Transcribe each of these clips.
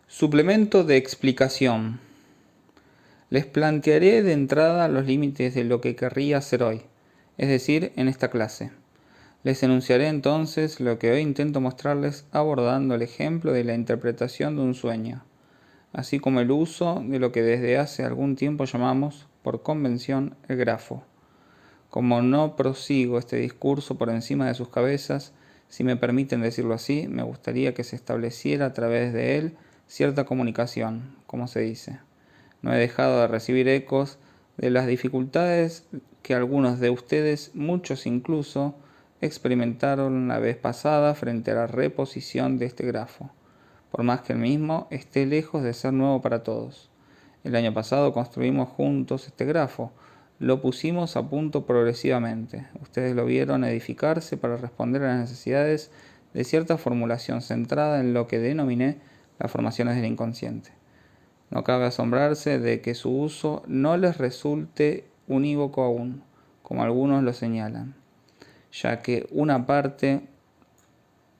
Suplemento de explicación. Les plantearé de entrada los límites de lo que querría hacer hoy, es decir, en esta clase. Les enunciaré entonces lo que hoy intento mostrarles abordando el ejemplo de la interpretación de un sueño, así como el uso de lo que desde hace algún tiempo llamamos, por convención, el grafo. Como no prosigo este discurso por encima de sus cabezas, si me permiten decirlo así, me gustaría que se estableciera a través de él cierta comunicación, como se dice. No he dejado de recibir ecos de las dificultades que algunos de ustedes, muchos incluso, experimentaron la vez pasada frente a la reposición de este grafo, por más que el mismo esté lejos de ser nuevo para todos. El año pasado construimos juntos este grafo, lo pusimos a punto progresivamente. Ustedes lo vieron edificarse para responder a las necesidades de cierta formulación centrada en lo que denominé las formaciones del inconsciente. No cabe asombrarse de que su uso no les resulte unívoco aún, como algunos lo señalan, ya que una parte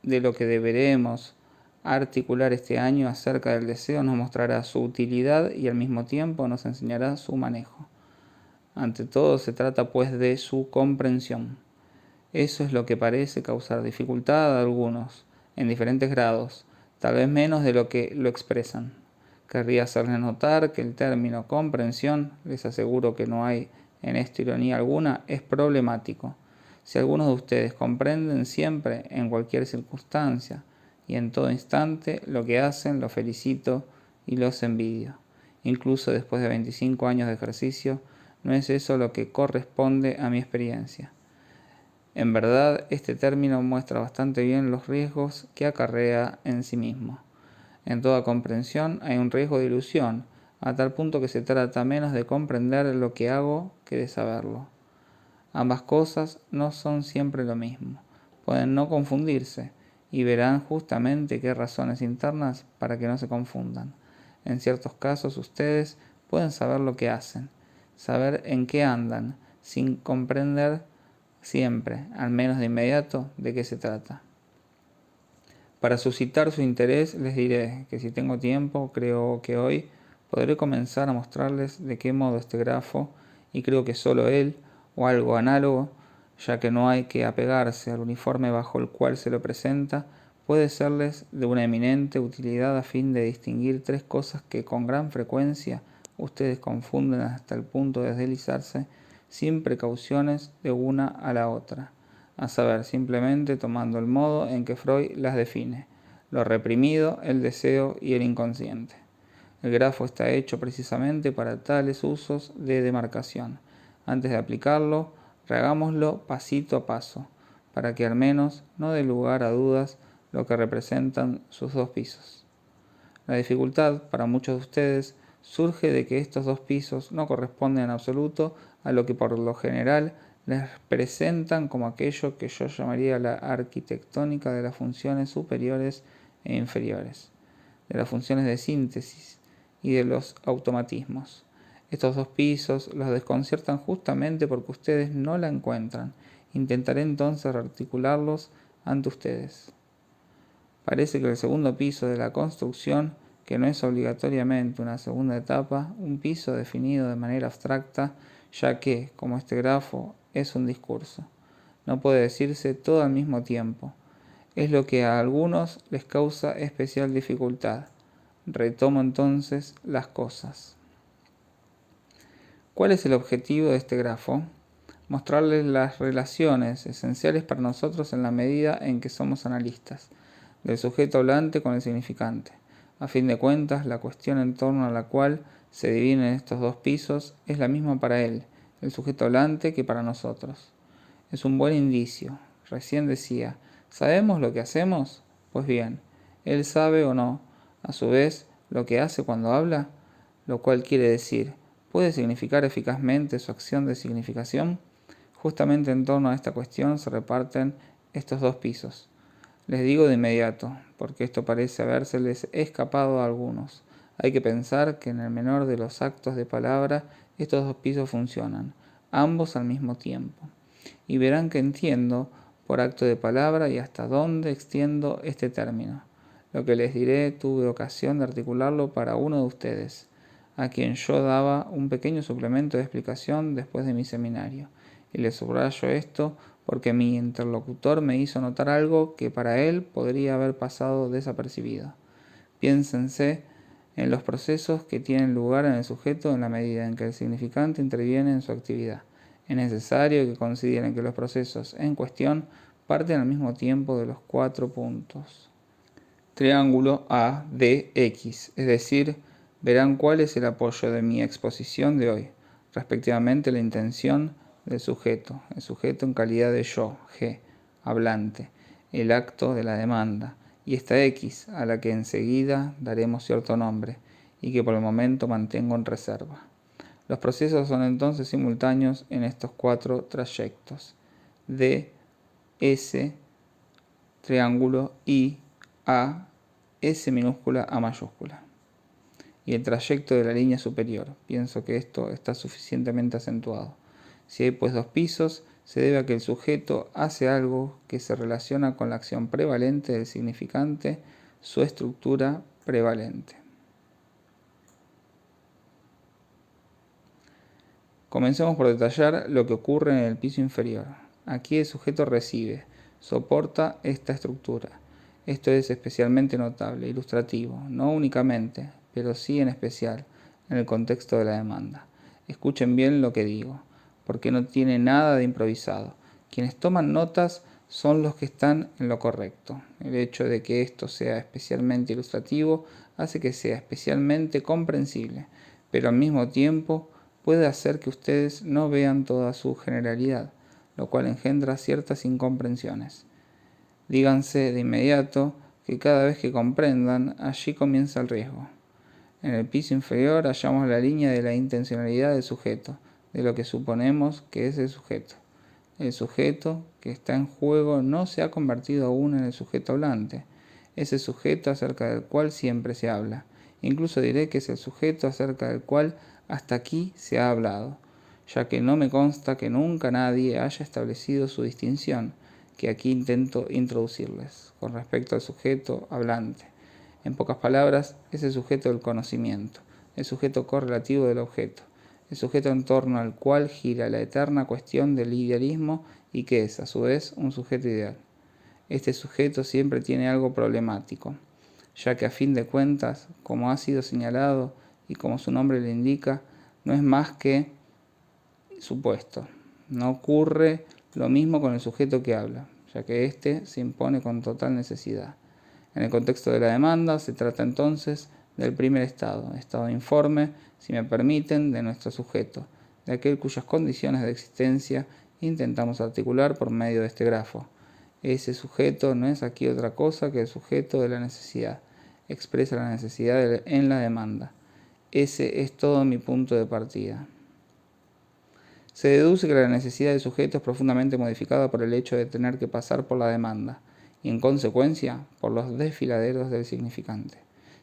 de lo que deberemos articular este año acerca del deseo nos mostrará su utilidad y al mismo tiempo nos enseñará su manejo. Ante todo se trata pues de su comprensión. Eso es lo que parece causar dificultad a algunos, en diferentes grados, tal vez menos de lo que lo expresan. Querría hacerles notar que el término comprensión, les aseguro que no hay en esto ironía alguna, es problemático. Si algunos de ustedes comprenden siempre, en cualquier circunstancia y en todo instante, lo que hacen, los felicito y los envidio. Incluso después de 25 años de ejercicio, no es eso lo que corresponde a mi experiencia. En verdad, este término muestra bastante bien los riesgos que acarrea en sí mismo. En toda comprensión hay un riesgo de ilusión, a tal punto que se trata menos de comprender lo que hago que de saberlo. Ambas cosas no son siempre lo mismo, pueden no confundirse, y verán justamente qué razones internas para que no se confundan. En ciertos casos ustedes pueden saber lo que hacen, saber en qué andan, sin comprender siempre, al menos de inmediato, de qué se trata. Para suscitar su interés les diré que si tengo tiempo, creo que hoy podré comenzar a mostrarles de qué modo este grafo, y creo que solo él, o algo análogo, ya que no hay que apegarse al uniforme bajo el cual se lo presenta, puede serles de una eminente utilidad a fin de distinguir tres cosas que con gran frecuencia ustedes confunden hasta el punto de deslizarse sin precauciones de una a la otra, a saber, simplemente tomando el modo en que Freud las define: lo reprimido, el deseo y el inconsciente. El grafo está hecho precisamente para tales usos de demarcación. Antes de aplicarlo, rehagámoslo pasito a paso, para que al menos no dé lugar a dudas lo que representan sus dos pisos. La dificultad, para muchos de ustedes, surge de que estos dos pisos no corresponden en absoluto a lo que por lo general les presentan como aquello que yo llamaría la arquitectónica de las funciones superiores e inferiores, de las funciones de síntesis y de los automatismos. Estos dos pisos los desconciertan justamente porque ustedes no la encuentran. Intentaré entonces articularlos ante ustedes. Parece que el segundo piso de la construcción, que no es obligatoriamente una segunda etapa, un piso definido de manera abstracta, ya que, como este grafo es un discurso, no puede decirse todo al mismo tiempo, es lo que a algunos les causa especial dificultad. Retomo entonces las cosas. ¿Cuál es el objetivo de este grafo? Mostrarles las relaciones esenciales para nosotros en la medida en que somos analistas, del sujeto hablante con el significante. A fin de cuentas, la cuestión en torno a la cual se dividen estos dos pisos es la misma para él, el sujeto hablante, que para nosotros. Es un buen indicio. Recién decía, ¿sabemos lo que hacemos? Pues bien, él sabe o no, a su vez, lo que hace cuando habla, lo cual quiere decir, ¿puede significar eficazmente su acción de significación? Justamente en torno a esta cuestión se reparten estos dos pisos. Les digo de inmediato, porque esto parece habérseles escapado a algunos. Hay que pensar que en el menor de los actos de palabra estos dos pisos funcionan, ambos al mismo tiempo. Y verán que entiendo por acto de palabra y hasta dónde extiendo este término. Lo que les diré tuve ocasión de articularlo para uno de ustedes, a quien yo daba un pequeño suplemento de explicación después de mi seminario. Y les subrayo esto porque mi interlocutor me hizo notar algo que para él podría haber pasado desapercibido. Piénsense en los procesos que tienen lugar en el sujeto en la medida en que el significante interviene en su actividad. Es necesario que consideren que los procesos en cuestión parten al mismo tiempo de los 4 puntos. Triángulo ADX, es decir, verán cuál es el apoyo de mi exposición de hoy, respectivamente la intención del sujeto, el sujeto en calidad de yo, G, hablante, el acto de la demanda, y esta X, a la que enseguida daremos cierto nombre, y que por el momento mantengo en reserva. Los procesos son entonces simultáneos en estos 4 trayectos, de S, triángulo, I, A, S minúscula, A mayúscula. Y el trayecto de la línea superior. Pienso que esto está suficientemente acentuado. Si hay pues 2 pisos, se debe a que el sujeto hace algo que se relaciona con la acción prevalente del significante, su estructura prevalente. Comencemos por detallar lo que ocurre en el piso inferior. Aquí el sujeto recibe, soporta esta estructura. Esto es especialmente notable, ilustrativo, no únicamente, pero sí en especial, en el contexto de la demanda. Escuchen bien lo que digo, porque no tiene nada de improvisado. Quienes toman notas son los que están en lo correcto. El hecho de que esto sea especialmente ilustrativo hace que sea especialmente comprensible, pero al mismo tiempo puede hacer que ustedes no vean toda su generalidad, lo cual engendra ciertas incomprensiones. Díganse de inmediato que cada vez que comprendan, allí comienza el riesgo. En el piso inferior hallamos la línea de la intencionalidad del sujeto, de lo que suponemos que es el sujeto. El sujeto que está en juego no se ha convertido aún en el sujeto hablante, es el sujeto acerca del cual siempre se habla. Incluso diré que es el sujeto acerca del cual hasta aquí se ha hablado, ya que no me consta que nunca nadie haya establecido su distinción, que aquí intento introducirles, con respecto al sujeto hablante. En pocas palabras, es el sujeto del conocimiento, el sujeto correlativo del objeto, el sujeto en torno al cual gira la eterna cuestión del idealismo y que es, a su vez, un sujeto ideal. Este sujeto siempre tiene algo problemático, ya que a fin de cuentas, como ha sido señalado y como su nombre le indica, no es más que supuesto. No ocurre lo mismo con el sujeto que habla, ya que éste se impone con total necesidad. En el contexto de la demanda se trata entonces del primer estado informe, si me permiten, de nuestro sujeto, de aquel cuyas condiciones de existencia intentamos articular por medio de este grafo. Ese sujeto no es aquí otra cosa que el sujeto de la necesidad, expresa la necesidad en la demanda. Ese es todo mi punto de partida. Se deduce que la necesidad del sujeto es profundamente modificada por el hecho de tener que pasar por la demanda, y en consecuencia por los desfiladeros del significante.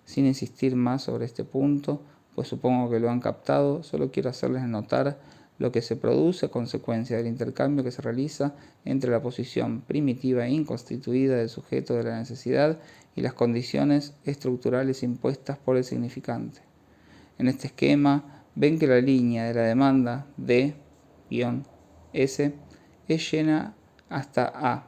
Sin insistir más sobre este punto, pues supongo que lo han captado, solo quiero hacerles notar lo que se produce a consecuencia del intercambio que se realiza entre la posición primitiva e inconstituida del sujeto de la necesidad y las condiciones estructurales impuestas por el significante. En este esquema ven que la línea de la demanda D-S es llena hasta A,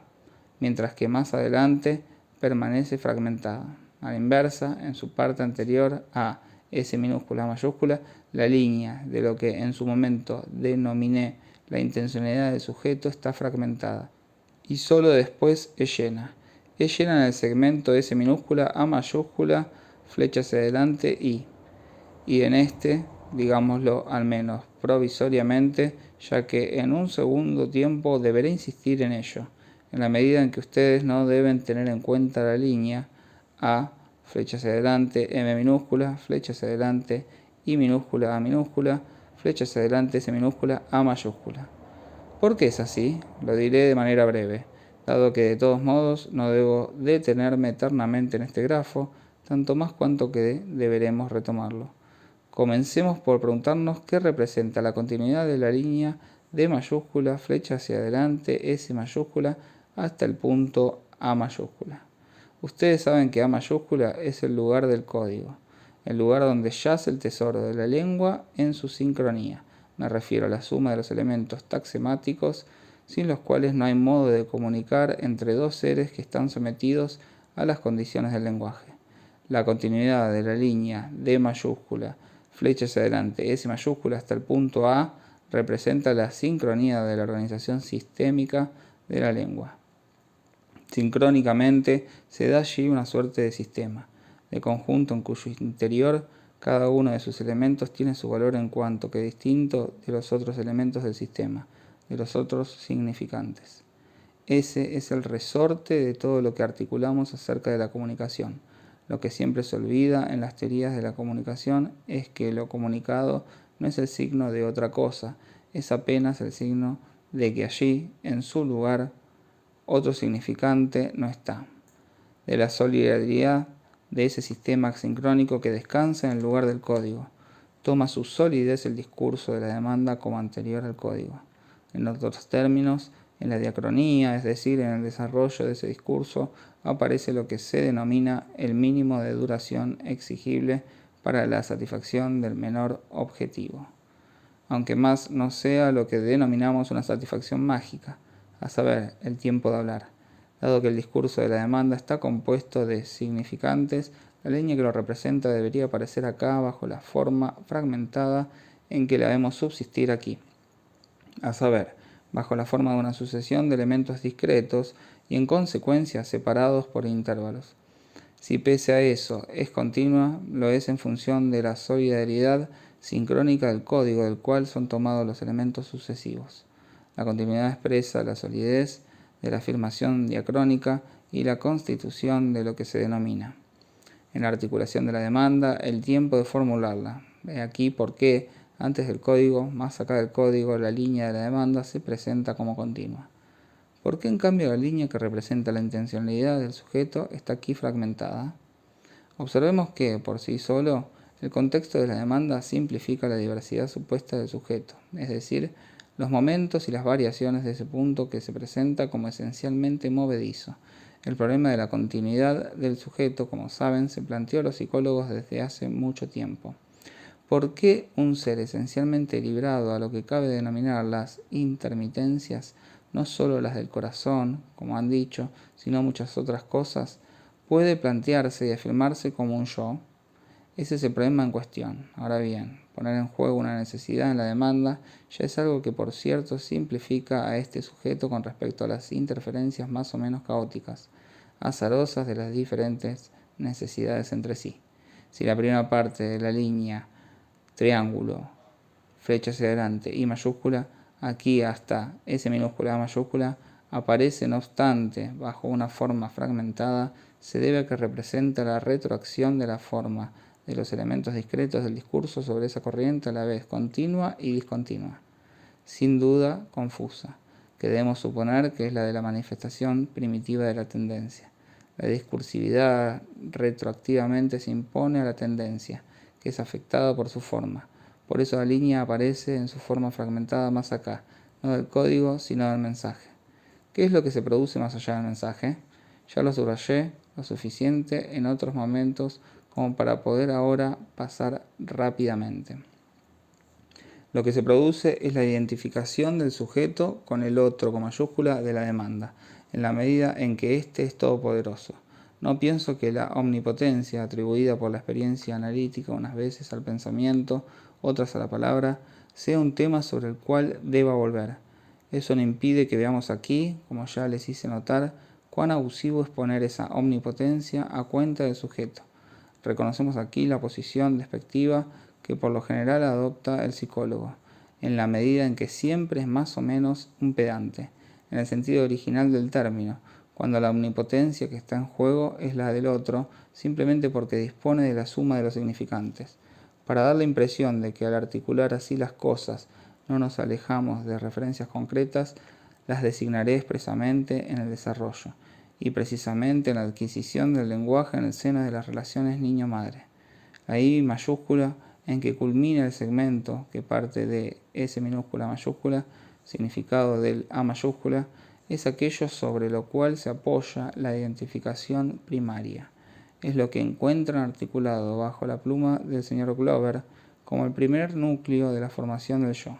mientras que más adelante permanece fragmentada. A la inversa, en su parte anterior a S minúscula mayúscula, la línea de lo que en su momento denominé la intencionalidad del sujeto está fragmentada, y solo después es llena. Es llena en el segmento S minúscula, A mayúscula, flecha hacia adelante y en este, digámoslo al menos provisoriamente, ya que en un segundo tiempo deberé insistir en ello, en la medida en que ustedes no deben tener en cuenta la línea A, flecha hacia adelante, M minúscula, flecha hacia adelante, I minúscula, A minúscula, flecha hacia adelante, S minúscula, A mayúscula. ¿Por qué es así? Lo diré de manera breve, dado que de todos modos no debo detenerme eternamente en este grafo, tanto más cuanto que deberemos retomarlo. Comencemos por preguntarnos qué representa la continuidad de la línea D mayúscula, flecha hacia adelante, S mayúscula, hasta el punto A mayúscula. Ustedes saben que A mayúscula es el lugar del código, el lugar donde yace el tesoro de la lengua en su sincronía. Me refiero a la suma de los elementos taxemáticos, sin los cuales no hay modo de comunicar entre dos seres que están sometidos a las condiciones del lenguaje. La continuidad de la línea D mayúscula, flecha hacia adelante, S mayúscula hasta el punto A, representa la sincronía de la organización sistémica de la lengua. Sincrónicamente se da allí una suerte de sistema, de conjunto en cuyo interior cada uno de sus elementos tiene su valor en cuanto que distinto de los otros elementos del sistema, de los otros significantes. Ese es el resorte de todo lo que articulamos acerca de la comunicación. Lo que siempre se olvida en las teorías de la comunicación es que lo comunicado no es el signo de otra cosa, es apenas el signo de que allí, en su lugar, otro significante no está. De la solidaridad de ese sistema sincrónico que descansa en el lugar del código. Toma su solidez el discurso de la demanda como anterior al código. En otros términos, en la diacronía, es decir, en el desarrollo de ese discurso, aparece lo que se denomina el mínimo de duración exigible para la satisfacción del menor objetivo, aunque más no sea lo que denominamos una satisfacción mágica, a saber, el tiempo de hablar. Dado que el discurso de la demanda está compuesto de significantes, la línea que lo representa debería aparecer acá bajo la forma fragmentada en que la vemos subsistir aquí, a saber, bajo la forma de una sucesión de elementos discretos y en consecuencia separados por intervalos. Si pese a eso es continua, lo es en función de la solidaridad sincrónica del código del cual son tomados los elementos sucesivos. La continuidad expresa la solidez de la afirmación diacrónica y la constitución de lo que se denomina, en la articulación de la demanda, el tiempo de formularla. He aquí por qué, antes del código, más acá del código, la línea de la demanda se presenta como continua. ¿Por qué en cambio la línea que representa la intencionalidad del sujeto está aquí fragmentada? Observemos que, por sí solo, el contexto de la demanda simplifica la diversidad supuesta del sujeto, es decir, los momentos y las variaciones de ese punto que se presenta como esencialmente movedizo. El problema de la continuidad del sujeto, como saben, se planteó a los psicólogos desde hace mucho tiempo. ¿Por qué un ser esencialmente librado a lo que cabe denominar las intermitencias, no solo las del corazón, como han dicho, sino muchas otras cosas, puede plantearse y afirmarse como un yo? Ese es el problema en cuestión. Ahora bien, poner en juego una necesidad en la demanda ya es algo que, por cierto, simplifica a este sujeto con respecto a las interferencias más o menos caóticas, azarosas de las diferentes necesidades entre sí. Si la primera parte de la línea, triángulo, flecha hacia adelante, I mayúscula, aquí hasta S minúscula, A mayúscula, aparece no obstante bajo una forma fragmentada, se debe a que representa la retroacción de la forma de los elementos discretos del discurso sobre esa corriente a la vez continua y discontinua, sin duda confusa, que debemos suponer que es la de la manifestación primitiva de la tendencia. La discursividad retroactivamente se impone a la tendencia, que es afectada por su forma. Por eso la línea aparece en su forma fragmentada más acá, no del código, sino del mensaje. ¿Qué es lo que se produce más allá del mensaje? Ya lo subrayé lo suficiente en otros momentos como para poder ahora pasar rápidamente. Lo que se produce es la identificación del sujeto con el otro con mayúscula de la demanda, en la medida en que éste es todopoderoso. No pienso que la omnipotencia, atribuida por la experiencia analítica unas veces al pensamiento, otras a la palabra, sea un tema sobre el cual deba volver. Eso no impide que veamos aquí, como ya les hice notar, cuán abusivo es poner esa omnipotencia a cuenta del sujeto. Reconocemos aquí la posición despectiva que por lo general adopta el psicólogo, en la medida en que siempre es más o menos un pedante, en el sentido original del término, cuando la omnipotencia que está en juego es la del otro, simplemente porque dispone de la suma de los significantes. Para dar la impresión de que al articular así las cosas no nos alejamos de referencias concretas, las designaré expresamente en el desarrollo, y precisamente en la adquisición del lenguaje en el seno de las relaciones niño-madre. La I mayúscula en que culmina el segmento que parte de S minúscula mayúscula, significado del A mayúscula, es aquello sobre lo cual se apoya la identificación primaria. Es lo que encuentran articulado bajo la pluma del señor Glover como el primer núcleo de la formación del yo.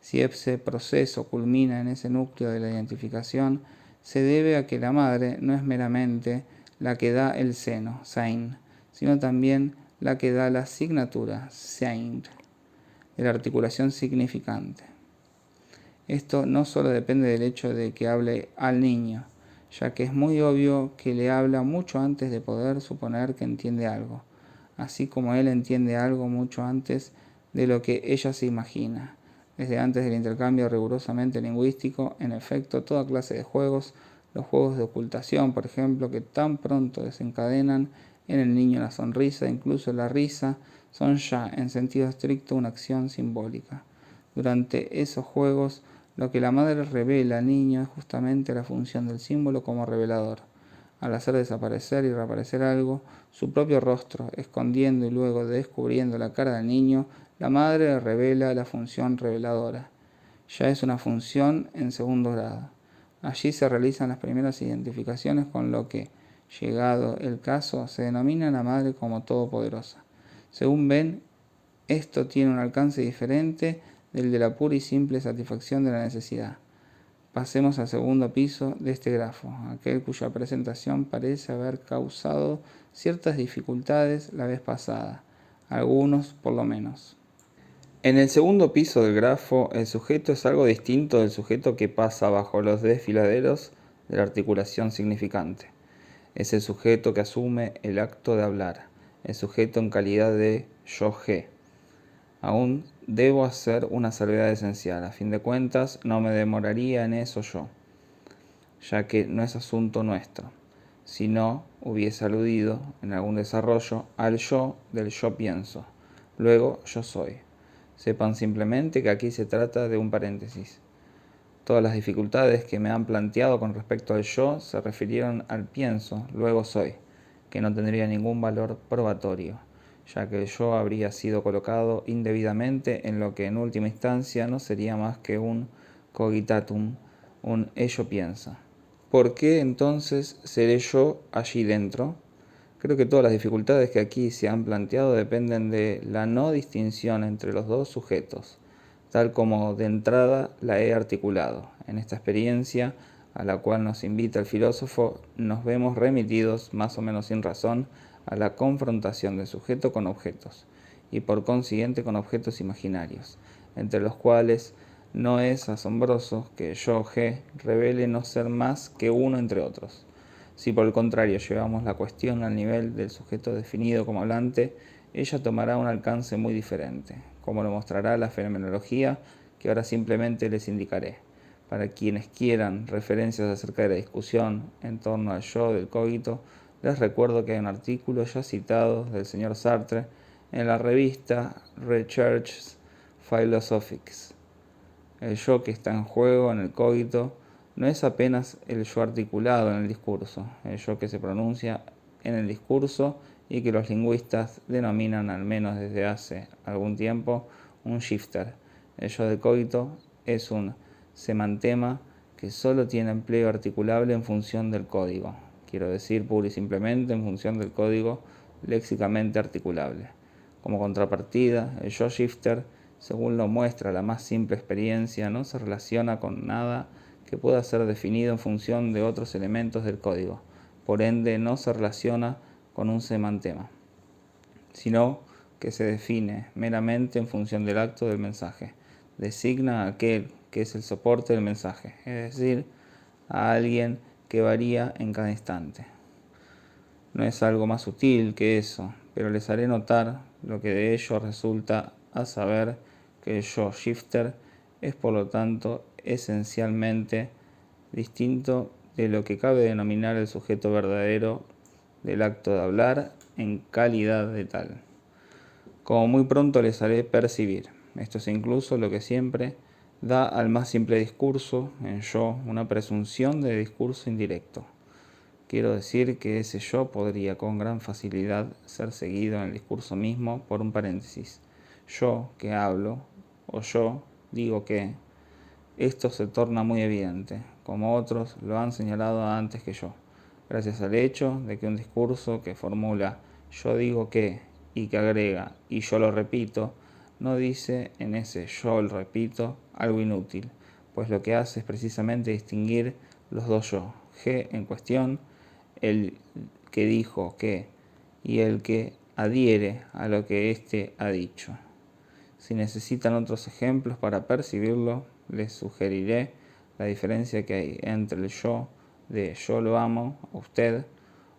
Si ese proceso culmina en ese núcleo de la identificación, se debe a que la madre no es meramente la que da el seno, Sein, sino también la que da la asignatura, Sein, de la articulación significante. Esto no solo depende del hecho de que hable al niño, ya que es muy obvio que le habla mucho antes de poder suponer que entiende algo, así como él entiende algo mucho antes de lo que ella se imagina. Desde antes del intercambio rigurosamente lingüístico, en efecto, toda clase de juegos, los juegos de ocultación, por ejemplo, que tan pronto desencadenan en el niño la sonrisa, incluso la risa, son ya, en sentido estricto, una acción simbólica. Durante esos juegos, lo que la madre revela al niño es justamente la función del símbolo como revelador. Al hacer desaparecer y reaparecer algo, su propio rostro, escondiendo y luego descubriendo la cara del niño, la madre revela la función reveladora. Ya es una función en segundo grado. Allí se realizan las primeras identificaciones con lo que, llegado el caso, se denomina la madre como todopoderosa. Según ven, esto tiene un alcance diferente del de la pura y simple satisfacción de la necesidad. Pasemos al segundo piso de este grafo, aquel cuya presentación parece haber causado ciertas dificultades la vez pasada, algunos por lo menos. En el segundo piso del grafo, el sujeto es algo distinto del sujeto que pasa bajo los desfiladeros de la articulación significante. Es el sujeto que asume el acto de hablar, el sujeto en calidad de yo-G. Aún debo hacer una salvedad esencial. A fin de cuentas, no me demoraría en eso yo, ya que no es asunto nuestro, si no hubiese aludido en algún desarrollo al yo del yo pienso, luego yo soy. Sepan simplemente que aquí se trata de un paréntesis. Todas las dificultades que me han planteado con respecto al yo se refirieron al pienso, luego soy, que no tendría ningún valor probatorio, ya que el yo habría sido colocado indebidamente en lo que en última instancia no sería más que un cogitatum, un ello piensa. ¿Por qué entonces seré yo allí dentro? Creo que todas las dificultades que aquí se han planteado dependen de la no distinción entre los dos sujetos, tal como de entrada la he articulado. En esta experiencia a la cual nos invita el filósofo, nos vemos remitidos, más o menos sin razón, a la confrontación del sujeto con objetos, y por consiguiente con objetos imaginarios, entre los cuales no es asombroso que yo, G, revele no ser más que uno entre otros. Si por el contrario llevamos la cuestión al nivel del sujeto definido como hablante, ella tomará un alcance muy diferente, como lo mostrará la fenomenología que ahora simplemente les indicaré. Para quienes quieran referencias acerca de la discusión en torno al yo del cogito, les recuerdo que hay un artículo ya citado del señor Sartre en la revista Recherches Philosophiques. El yo que está en juego en el cogito no es apenas el yo articulado en el discurso, el yo que se pronuncia en el discurso y que los lingüistas denominan, al menos desde hace algún tiempo, un shifter. El yo del cogito es un semantema que solo tiene empleo articulable en función del código, quiero decir pura y simplemente en función del código léxicamente articulable. Como contrapartida, el yo shifter, según lo muestra la más simple experiencia, no se relaciona con nada que pueda ser definido en función de otros elementos del código, por ende no se relaciona con un semantema, sino que se define meramente en función del acto del mensaje. Designa a aquel que es el soporte del mensaje, es decir, a alguien que varía en cada instante. No es algo más sutil que eso, pero les haré notar lo que de ello resulta, a saber que el yo shifter es por lo tanto esencialmente distinto de lo que cabe denominar el sujeto verdadero del acto de hablar en calidad de tal. Como muy pronto les haré percibir, esto es incluso lo que siempre da al más simple discurso, en yo, una presunción de discurso indirecto. Quiero decir que ese yo podría con gran facilidad ser seguido en el discurso mismo por un paréntesis. Yo que hablo, o yo digo que, esto se torna muy evidente, como otros lo han señalado antes que yo, gracias al hecho de que un discurso que formula yo digo que y que agrega y yo lo repito, no dice en ese yo lo repito algo inútil, pues lo que hace es precisamente distinguir los dos yo, G en cuestión, el que dijo que y el que adhiere a lo que éste ha dicho. Si necesitan otros ejemplos para percibirlo, les sugeriré la diferencia que hay entre el yo de yo lo amo a usted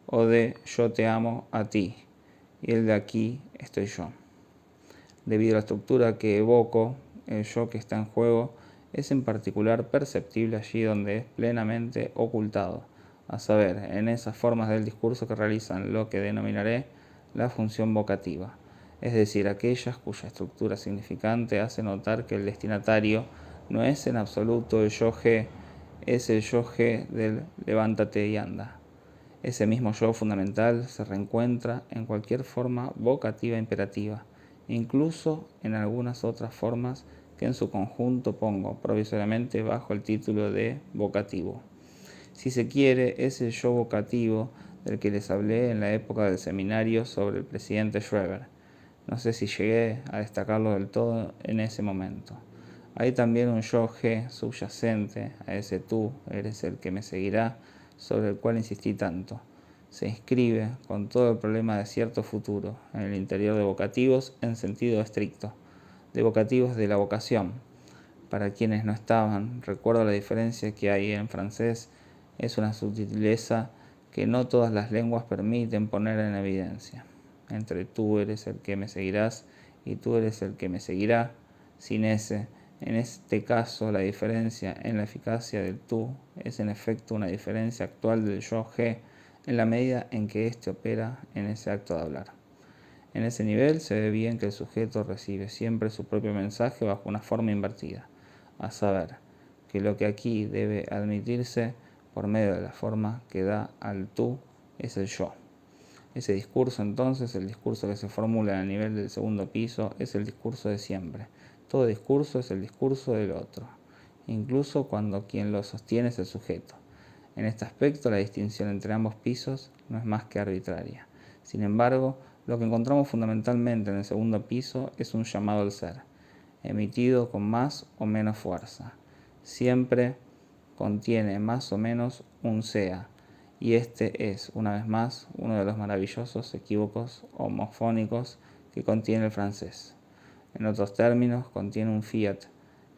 o de yo te amo a ti y el de aquí estoy yo. Debido a la estructura que evoco, el yo que está en juego es en particular perceptible allí donde es plenamente ocultado, a saber, en esas formas del discurso que realizan lo que denominaré la función vocativa, es decir, aquellas cuya estructura significante hace notar que el destinatario no es en absoluto el yo G, es el yo G del levántate y anda. Ese mismo yo fundamental se reencuentra en cualquier forma vocativa imperativa, incluso en algunas otras formas que en su conjunto pongo provisoriamente bajo el título de vocativo. Si se quiere, es el yo vocativo del que les hablé en la época del seminario sobre el presidente Schroeder. No sé si llegué a destacarlo del todo en ese momento. Hay también un yo G subyacente a ese tú, eres el que me seguirá, sobre el cual insistí tanto. Se inscribe con todo el problema de cierto futuro en el interior de vocativos en sentido estricto, de vocativos de la vocación. Para quienes no estaban, recuerdo la diferencia que hay en francés, es una sutileza que no todas las lenguas permiten poner en evidencia. Entre tú eres el que me seguirás y tú eres el que me seguirá, sin ese. En este caso, la diferencia en la eficacia del tú es en efecto una diferencia actual del yo G en la medida en que éste opera en ese acto de hablar. En ese nivel se ve bien que el sujeto recibe siempre su propio mensaje bajo una forma invertida, a saber, que lo que aquí debe admitirse por medio de la forma que da al tú es el yo. Ese discurso entonces, el discurso que se formula a nivel del segundo piso, es el discurso de siempre. Todo discurso es el discurso del otro, incluso cuando quien lo sostiene es el sujeto. En este aspecto, la distinción entre ambos pisos no es más que arbitraria. Sin embargo, lo que encontramos fundamentalmente en el segundo piso es un llamado al ser, emitido con más o menos fuerza. Siempre contiene más o menos un sea, y este es, una vez más, uno de los maravillosos equívocos homofónicos que contiene el francés. En otros términos, contiene un fiat,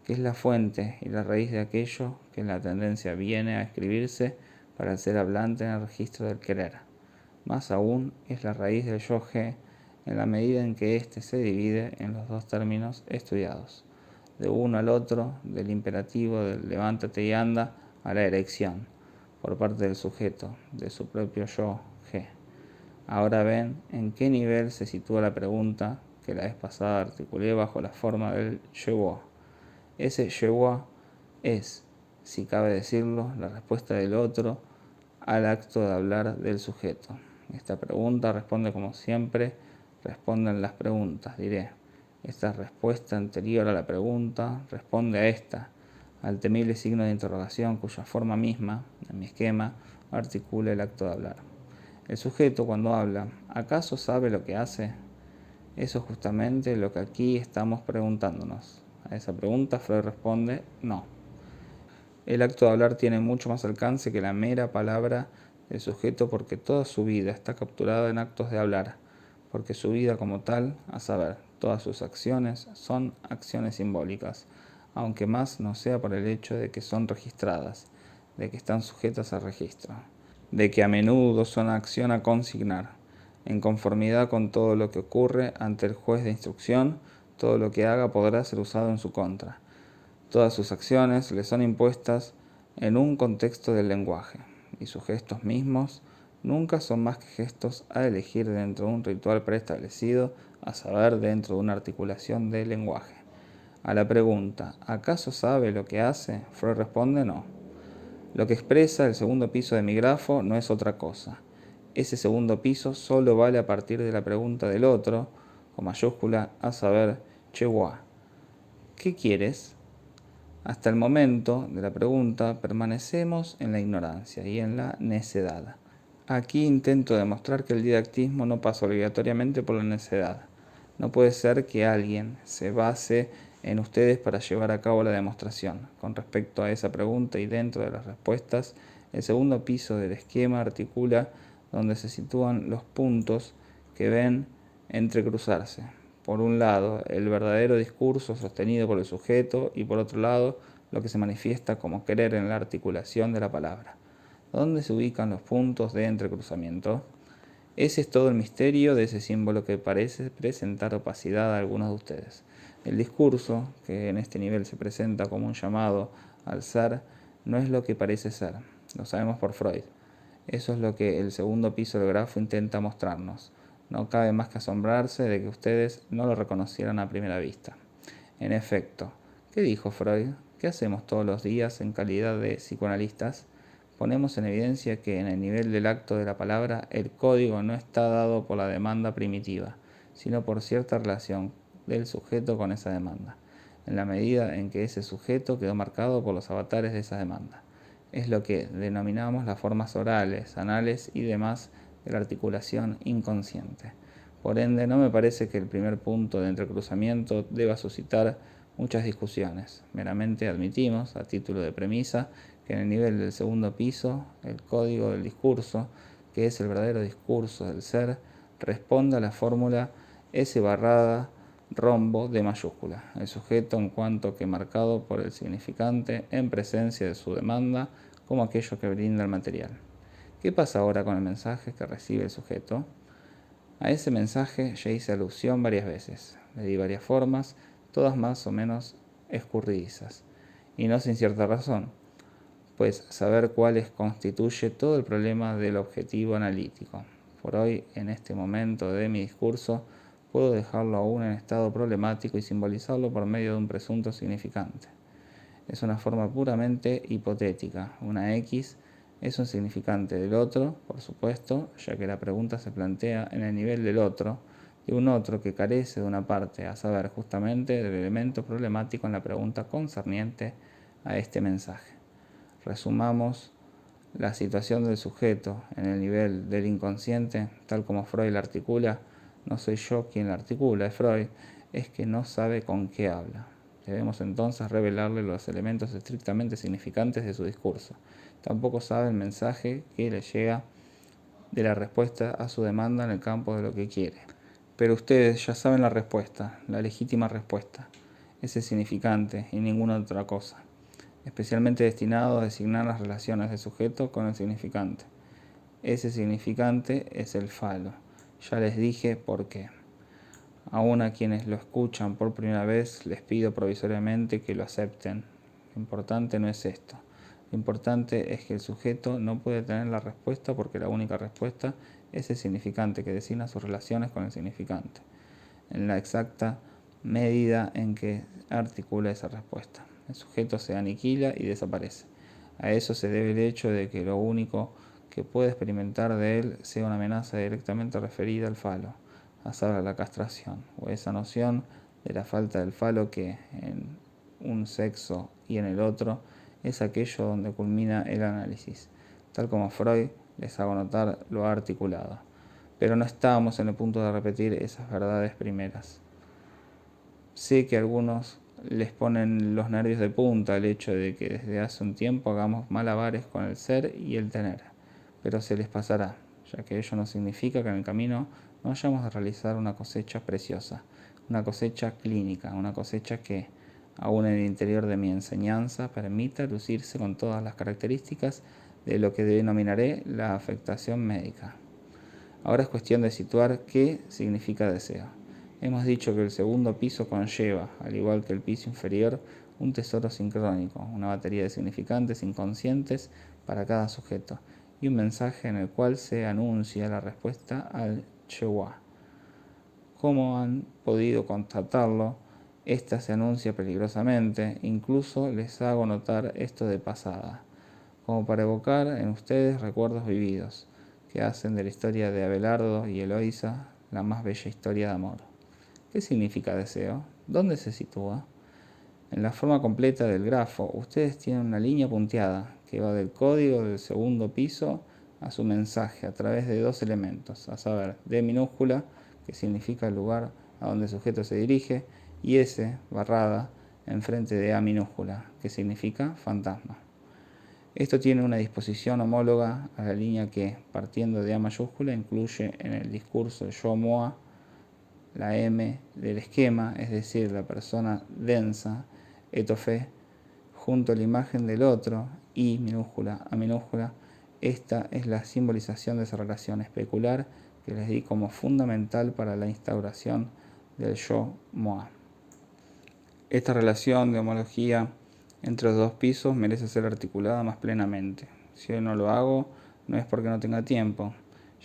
que es la fuente y la raíz de aquello que en la tendencia viene a escribirse para el ser hablante en el registro del querer. Más aún, es la raíz del yo G en la medida en que éste se divide en los dos términos estudiados, de uno al otro, del imperativo del levántate y anda a la erección, por parte del sujeto, de su propio yo G. Ahora ven en qué nivel se sitúa la pregunta que la vez pasada articulé bajo la forma del je vois. Ese je vois es, si cabe decirlo, la respuesta del otro al acto de hablar del sujeto. Esta pregunta responde como siempre responden las preguntas, diré. Esta respuesta anterior a la pregunta responde a esta, al temible signo de interrogación cuya forma misma, en mi esquema, articula el acto de hablar. El sujeto cuando habla, ¿acaso sabe lo que hace? Eso es justamente lo que aquí estamos preguntándonos. A esa pregunta Freud responde no. El acto de hablar tiene mucho más alcance que la mera palabra del sujeto porque toda su vida está capturada en actos de hablar, porque su vida como tal, a saber, todas sus acciones, son acciones simbólicas, aunque más no sea por el hecho de que son registradas, de que están sujetas a registro, de que a menudo son acción a consignar, en conformidad con todo lo que ocurre ante el juez de instrucción, todo lo que haga podrá ser usado en su contra. Todas sus acciones le son impuestas en un contexto del lenguaje, y sus gestos mismos nunca son más que gestos a elegir dentro de un ritual preestablecido, a saber, dentro de una articulación del lenguaje. A la pregunta, ¿acaso sabe lo que hace? Freud responde no. Lo que expresa el segundo piso de mi grafo no es otra cosa. Ese segundo piso solo vale a partir de la pregunta del otro, con mayúscula, a saber, che vois. ¿Qué quieres? Hasta el momento de la pregunta permanecemos en la ignorancia y en la necedad. Aquí intento demostrar que el didactismo no pasa obligatoriamente por la necedad. No puede ser que alguien se base en ustedes para llevar a cabo la demostración. Con respecto a esa pregunta y dentro de las respuestas, el segundo piso del esquema articula donde se sitúan los puntos que ven entrecruzarse. Por un lado, el verdadero discurso sostenido por el sujeto y por otro lado, lo que se manifiesta como querer en la articulación de la palabra. ¿Dónde se ubican los puntos de entrecruzamiento? Ese es todo el misterio de ese símbolo que parece presentar opacidad a algunos de ustedes. El discurso, que en este nivel se presenta como un llamado al ser, no es lo que parece ser. Lo sabemos por Freud. Eso es lo que el segundo piso del grafo intenta mostrarnos. No cabe más que asombrarse de que ustedes no lo reconocieran a primera vista. En efecto, ¿qué dijo Freud? ¿Qué hacemos todos los días en calidad de psicoanalistas? Ponemos en evidencia que en el nivel del acto de la palabra el código no está dado por la demanda primitiva, sino por cierta relación del sujeto con esa demanda, en la medida en que ese sujeto quedó marcado por los avatares de esa demanda. Es lo que denominamos las formas orales, anales y demás de la articulación inconsciente. Por ende, no me parece que el primer punto de entrecruzamiento deba suscitar muchas discusiones. Meramente admitimos, a título de premisa, que en el nivel del segundo piso, el código del discurso, que es el verdadero discurso del ser, responde a la fórmula S barrada rombo de mayúscula, el sujeto en cuanto que marcado por el significante en presencia de su demanda como aquello que brinda el material. ¿Qué pasa ahora con el mensaje que recibe el sujeto? A ese mensaje ya hice alusión varias veces, le di varias formas, todas más o menos escurridizas, y no sin cierta razón, pues saber cuáles constituye todo el problema del objetivo analítico. Por hoy, en este momento de mi discurso, puedo dejarlo aún en estado problemático y simbolizarlo por medio de un presunto significante. Es una forma puramente hipotética. Una X es un significante del otro, por supuesto, ya que la pregunta se plantea en el nivel del otro, de un otro que carece de una parte, a saber, justamente del elemento problemático en la pregunta concerniente a este mensaje. Resumamos la situación del sujeto en el nivel del inconsciente, tal como Freud la articula. No soy yo quien la articula, es Freud, es que no sabe con qué habla. Debemos entonces revelarle los elementos estrictamente significantes de su discurso. Tampoco sabe el mensaje que le llega de la respuesta a su demanda en el campo de lo que quiere. Pero ustedes ya saben la respuesta, la legítima respuesta, ese significante y ninguna otra cosa, especialmente destinado a designar las relaciones del sujeto con el significante. Ese significante es el falo. Ya les dije por qué. Aún a quienes lo escuchan por primera vez les pido provisoriamente que lo acepten. Lo importante no es esto. Lo importante es que el sujeto no puede tener la respuesta porque la única respuesta es el significante que designa sus relaciones con el significante, en la exacta medida en que articula esa respuesta. El sujeto se aniquila y desaparece. A eso se debe el hecho de que lo único que puede experimentar de él sea una amenaza directamente referida al falo, a saber, la castración, o esa noción de la falta del falo que en un sexo y en el otro es aquello donde culmina el análisis, tal como Freud les hago notar lo ha articulado. Pero no estábamos en el punto de repetir esas verdades primeras. Sé que a algunos les ponen los nervios de punta el hecho de que desde hace un tiempo hagamos malabares con el ser y el tener, pero se les pasará, ya que ello no significa que en el camino no hayamos de realizar una cosecha preciosa, una cosecha clínica, una cosecha que, aún en el interior de mi enseñanza, permita lucirse con todas las características de lo que denominaré la afectación médica. Ahora es cuestión de situar qué significa deseo. Hemos dicho que el segundo piso conlleva, al igual que el piso inferior, un tesoro sincrónico, una batería de significantes inconscientes para cada sujeto, y un mensaje en el cual se anuncia la respuesta al Chewa. Como han podido constatarlo, esta se anuncia peligrosamente, incluso les hago notar esto de pasada, como para evocar en ustedes recuerdos vividos, que hacen de la historia de Abelardo y Eloísa la más bella historia de amor. ¿Qué significa deseo? ¿Dónde se sitúa? En la forma completa del grafo, ustedes tienen una línea punteada que va del código del segundo piso a su mensaje a través de dos elementos, a saber, D minúscula, que significa el lugar a donde el sujeto se dirige, y S barrada enfrente de A minúscula, que significa fantasma. Esto tiene una disposición homóloga a la línea que, partiendo de A mayúscula, incluye en el discurso el yo moa la M del esquema, es decir, la persona densa, etofé, junto a la imagen del otro, I minúscula, A minúscula. Esta es la simbolización de esa relación especular que les di como fundamental para la instauración del yo moa. Esta relación de homología entre los dos pisos merece ser articulada más plenamente. Si hoy no lo hago, no es porque no tenga tiempo,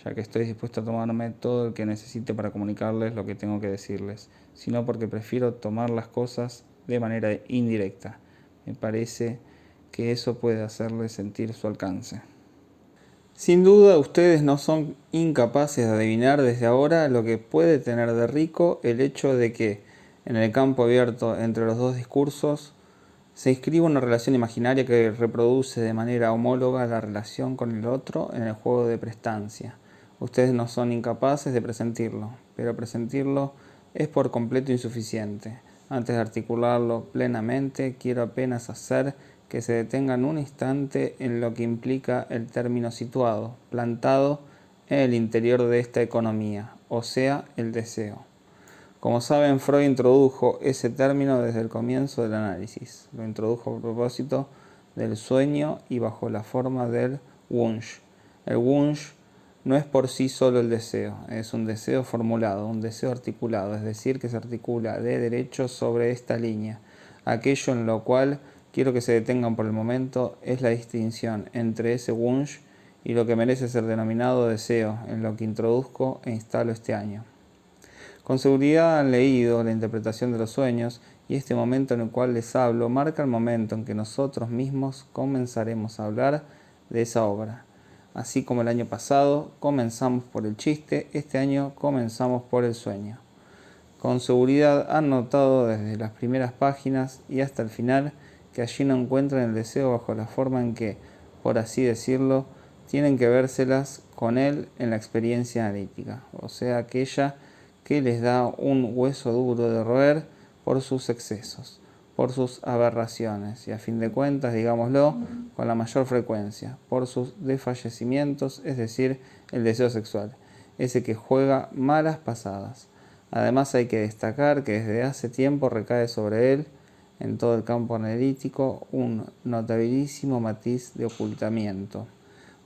ya que estoy dispuesto a tomarme todo el que necesite para comunicarles lo que tengo que decirles, sino porque prefiero tomar las cosas de manera indirecta. Me parece que eso puede hacerles sentir su alcance. Sin duda, ustedes no son incapaces de adivinar desde ahora lo que puede tener de rico el hecho de que, en el campo abierto entre los dos discursos, se inscribe una relación imaginaria que reproduce de manera homóloga la relación con el otro en el juego de prestancia. Ustedes no son incapaces de presentirlo, pero presentirlo es por completo insuficiente. Antes de articularlo plenamente, quiero apenas hacer que se detengan un instante en lo que implica el término situado, plantado en el interior de esta economía, o sea, el deseo. Como saben, Freud introdujo ese término desde el comienzo del análisis. Lo introdujo a propósito del sueño y bajo la forma del Wunsch. El Wunsch no es por sí solo el deseo, es un deseo formulado, un deseo articulado, es decir, que se articula de derecho sobre esta línea. Aquello en lo cual quiero que se detengan por el momento es la distinción entre ese Wunsch y lo que merece ser denominado deseo, en lo que introduzco e instalo este año. Con seguridad han leído la interpretación de los sueños y este momento en el cual les hablo marca el momento en que nosotros mismos comenzaremos a hablar de esa obra. Así como el año pasado comenzamos por el chiste, este año comenzamos por el sueño. Con seguridad han notado desde las primeras páginas y hasta el final que allí no encuentran el deseo bajo la forma en que, por así decirlo, tienen que vérselas con él en la experiencia analítica, o sea, aquella que les da un hueso duro de roer por sus excesos, por sus aberraciones y a fin de cuentas, digámoslo, con la mayor frecuencia, por sus desfallecimientos, es decir, el deseo sexual, ese que juega malas pasadas. Además hay que destacar que desde hace tiempo recae sobre él, en todo el campo analítico, un notabilísimo matiz de ocultamiento.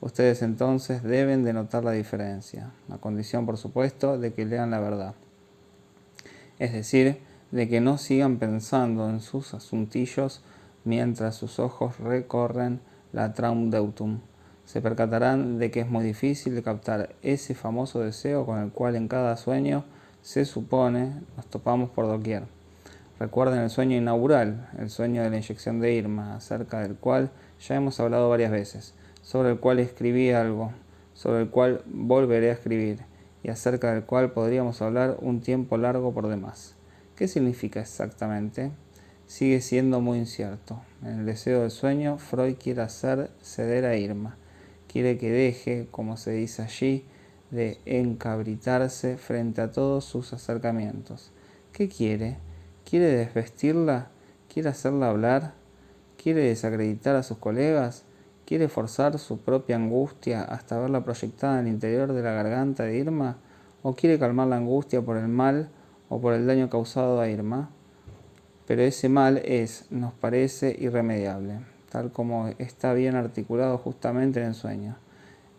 Ustedes entonces deben de notar la diferencia, a condición por supuesto de que lean la verdad. Es decir, de que no sigan pensando en sus asuntillos mientras sus ojos recorren la Traumdeutung. Se percatarán de que es muy difícil de captar ese famoso deseo con el cual en cada sueño se supone nos topamos por doquier. Recuerden el sueño inaugural, el sueño de la inyección de Irma, acerca del cual ya hemos hablado varias veces, sobre el cual escribí algo, sobre el cual volveré a escribir, y acerca del cual podríamos hablar un tiempo largo por demás. ¿Qué significa exactamente? Sigue siendo muy incierto. En el deseo del sueño, Freud quiere hacer ceder a Irma. Quiere que deje, como se dice allí, de encabritarse frente a todos sus acercamientos. ¿Qué quiere? ¿Quiere desvestirla? ¿Quiere hacerla hablar? ¿Quiere desacreditar a sus colegas? ¿Quiere forzar su propia angustia hasta verla proyectada en el interior de la garganta de Irma? ¿O quiere calmar la angustia por el mal o por el daño causado a Irma? Pero ese mal es, nos parece, irremediable, tal como está bien articulado justamente en el sueño.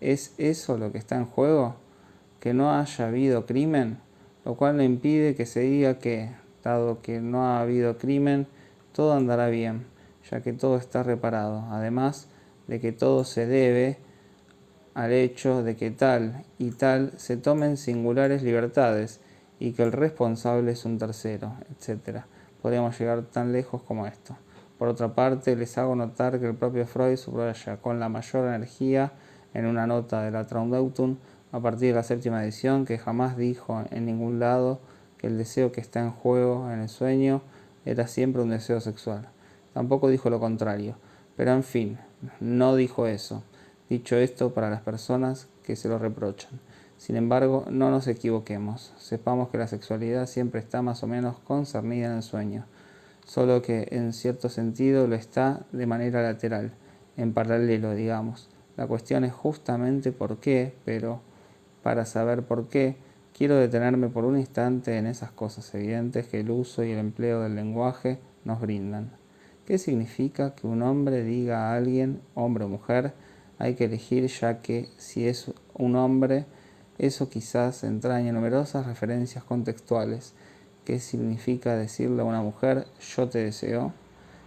¿Es eso lo que está en juego? ¿Que no haya habido crimen? Lo cual no impide que se diga que, dado que no ha habido crimen, todo andará bien, ya que todo está reparado, además de que todo se debe al hecho de que tal y tal se tomen singulares libertades y que el responsable es un tercero, etc. Podríamos llegar tan lejos como esto. Por otra parte, les hago notar que el propio Freud subraya con la mayor energía en una nota de la Traumdeutung a partir de la séptima edición que jamás dijo en ningún lado que el deseo que está en juego en el sueño era siempre un deseo sexual. Tampoco dijo lo contrario, pero en fin, no dijo eso. Dicho esto para las personas que se lo reprochan. Sin embargo, no nos equivoquemos. Sepamos que la sexualidad siempre está más o menos concernida en el sueño, solo que en cierto sentido lo está de manera lateral, en paralelo, digamos. La cuestión es justamente por qué, pero para saber por qué, quiero detenerme por un instante en esas cosas evidentes que el uso y el empleo del lenguaje nos brindan. ¿Qué significa que un hombre diga a alguien, hombre o mujer? Hay que elegir, ya que si es un hombre, eso quizás entraña numerosas referencias contextuales. ¿Qué significa decirle a una mujer, yo te deseo?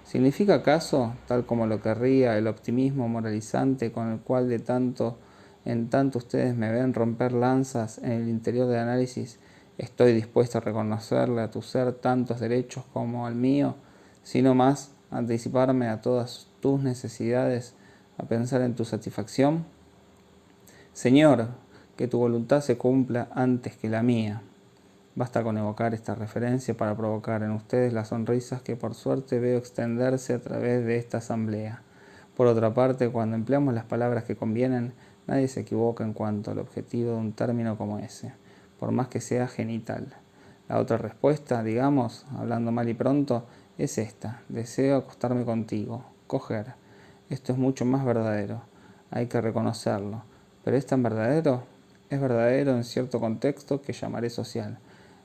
¿Significa acaso, tal como lo querría el optimismo moralizante con el cual de tanto en tanto ustedes me ven romper lanzas en el interior del análisis, estoy dispuesto a reconocerle a tu ser tantos derechos como al mío, sino más anticiparme a todas tus necesidades, a pensar en tu satisfacción? Señor, que tu voluntad se cumpla antes que la mía. Basta con evocar esta referencia para provocar en ustedes las sonrisas que por suerte veo extenderse a través de esta asamblea. Por otra parte, cuando empleamos las palabras que convienen, nadie se equivoca en cuanto al objetivo de un término como ese, por más que sea genital. La otra respuesta, digamos, hablando mal y pronto, es esta: deseo acostarme contigo, coger. Esto es mucho más verdadero, hay que reconocerlo. ¿Pero es tan verdadero? Es verdadero en cierto contexto que llamaré social.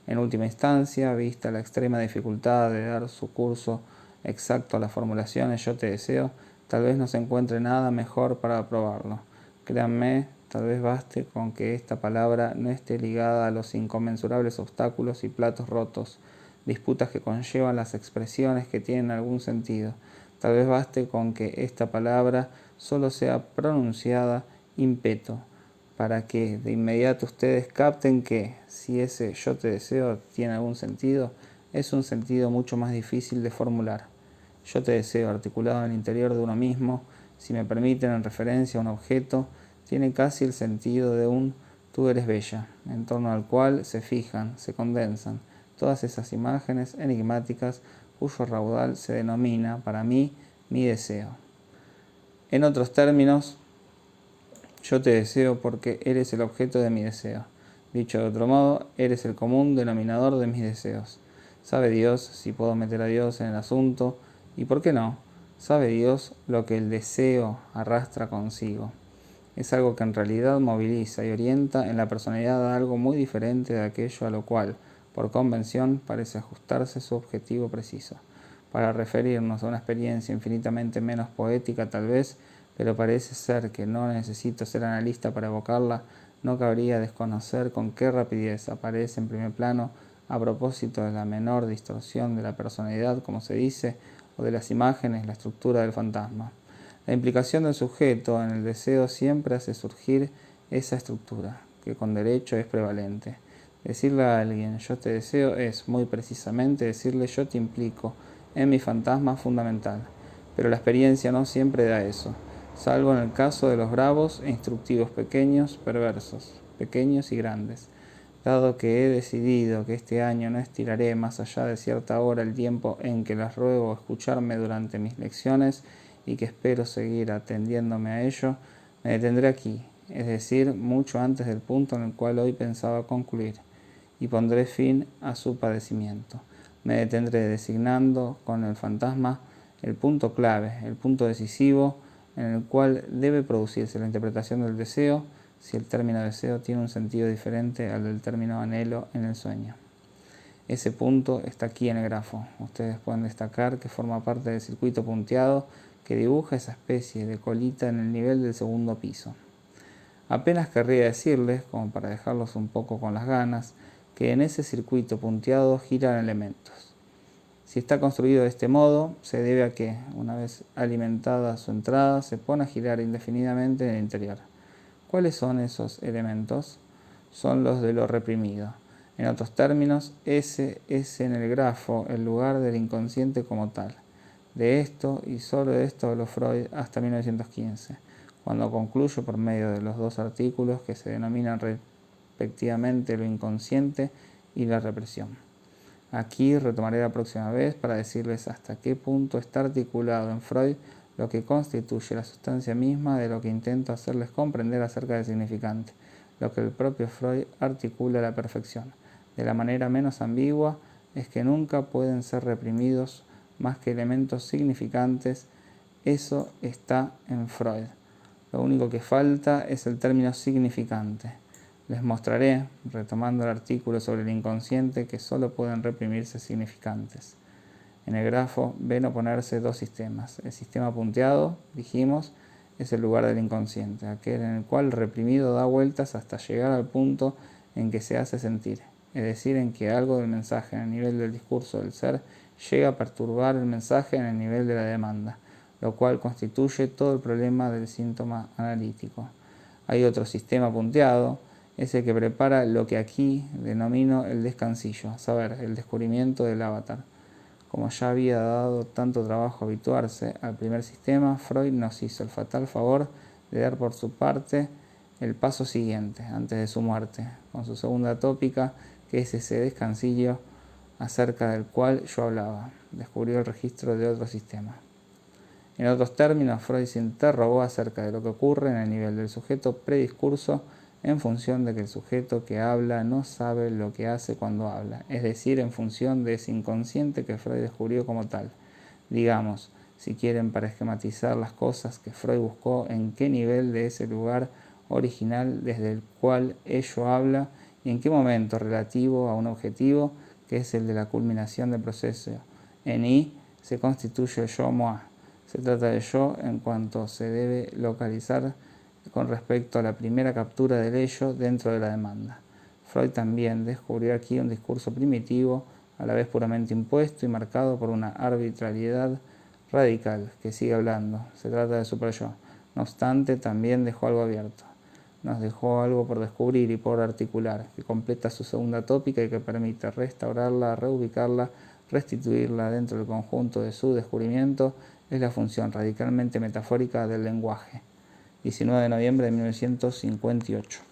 En última instancia, vista la extrema dificultad de dar su curso exacto a las formulaciones yo te deseo, tal vez no se encuentre nada mejor para probarlo. Créanme, tal vez baste con que esta palabra no esté ligada a los inconmensurables obstáculos y platos rotos, disputas que conllevan las expresiones que tienen algún sentido. Tal vez baste con que esta palabra solo sea pronunciada in petto, para que de inmediato ustedes capten que, si ese yo te deseo tiene algún sentido, es un sentido mucho más difícil de formular. Yo te deseo, articulado en el interior de uno mismo, si me permiten en referencia a un objeto, tiene casi el sentido de un tú eres bella, en torno al cual se fijan, se condensan todas esas imágenes enigmáticas cuyo raudal se denomina, para mí, mi deseo. En otros términos, yo te deseo porque eres el objeto de mi deseo. Dicho de otro modo, eres el común denominador de mis deseos. Sabe Dios si puedo meter a Dios en el asunto, y por qué no, sabe Dios lo que el deseo arrastra consigo. Es algo que en realidad moviliza y orienta en la personalidad a algo muy diferente de aquello a lo cual, por convención, parece ajustarse su objetivo preciso. Para referirnos a una experiencia infinitamente menos poética tal vez, pero parece ser que no necesito ser analista para evocarla, no cabría desconocer con qué rapidez aparece en primer plano, a propósito de la menor distorsión de la personalidad, como se dice, o de las imágenes, la estructura del fantasma. La implicación del sujeto en el deseo siempre hace surgir esa estructura, que con derecho es prevalente. Decirle a alguien yo te deseo es, muy precisamente, decirle yo te implico en mi fantasma fundamental. Pero la experiencia no siempre da eso, salvo en el caso de los bravos e instructivos pequeños perversos, pequeños y grandes. Dado que he decidido que este año no estiraré más allá de cierta hora el tiempo en que les ruego escucharme durante mis lecciones y que espero seguir atendiéndome a ello, me detendré aquí, es decir, mucho antes del punto en el cual hoy pensaba concluir, y pondré fin a su padecimiento. Me detendré designando con el fantasma el punto clave, el punto decisivo en el cual debe producirse la interpretación del deseo, si el término deseo tiene un sentido diferente al del término anhelo en el sueño. Ese punto está aquí en el grafo. Ustedes pueden destacar que forma parte del circuito punteado que dibuja esa especie de colita en el nivel del segundo piso. Apenas querría decirles, como para dejarlos un poco con las ganas, que en ese circuito punteado giran elementos. Si está construido de este modo, se debe a que, una vez alimentada su entrada, se pone a girar indefinidamente en el interior. ¿Cuáles son esos elementos? Son los de lo reprimido. En otros términos, ese es en el grafo el lugar del inconsciente como tal. De esto, y solo de esto, habló Freud hasta 1915, cuando concluyo por medio de los dos artículos que se denominan respectivamente lo inconsciente y la represión. Aquí retomaré la próxima vez para decirles hasta qué punto está articulado en Freud lo que constituye la sustancia misma de lo que intento hacerles comprender acerca del significante, lo que el propio Freud articula a la perfección. De la manera menos ambigua es que nunca pueden ser reprimidos más que elementos significantes. Eso está en Freud. Lo único que falta es el término significante. Les mostraré, retomando el artículo sobre el inconsciente, que solo pueden reprimirse significantes. En el grafo ven oponerse dos sistemas. El sistema punteado, dijimos, es el lugar del inconsciente, aquel en el cual el reprimido da vueltas hasta llegar al punto en que se hace sentir, es decir, en que algo del mensaje en el nivel del discurso del ser llega a perturbar el mensaje en el nivel de la demanda, lo cual constituye todo el problema del síntoma analítico. Hay otro sistema punteado, es el que prepara lo que aquí denomino el descansillo, a saber, el descubrimiento del avatar. Como ya había dado tanto trabajo habituarse al primer sistema, Freud nos hizo el fatal favor de dar por su parte el paso siguiente, antes de su muerte, con su segunda tópica, que es ese descansillo acerca del cual yo hablaba. Descubrió el registro de otro sistema. En otros términos, Freud se interrogó acerca de lo que ocurre en el nivel del sujeto prediscurso en función de que el sujeto que habla no sabe lo que hace cuando habla, es decir, en función de ese inconsciente que Freud descubrió como tal. Digamos, si quieren, para esquematizar las cosas que Freud buscó, en qué nivel de ese lugar original desde el cual ello habla y en qué momento relativo a un objetivo que es el de la culminación del proceso. En I se constituye el yo moi. Se trata de yo en cuanto se debe localizar con respecto a la primera captura del ello dentro de la demanda. Freud también descubrió aquí un discurso primitivo, a la vez puramente impuesto y marcado por una arbitrariedad radical, que sigue hablando. Se trata de superyo. No obstante, también dejó algo abierto. Nos dejó algo por descubrir y por articular, que completa su segunda tópica y que permite restaurarla, reubicarla, restituirla dentro del conjunto de su descubrimiento. Es la función radicalmente metafórica del lenguaje. 19 de noviembre de 1958.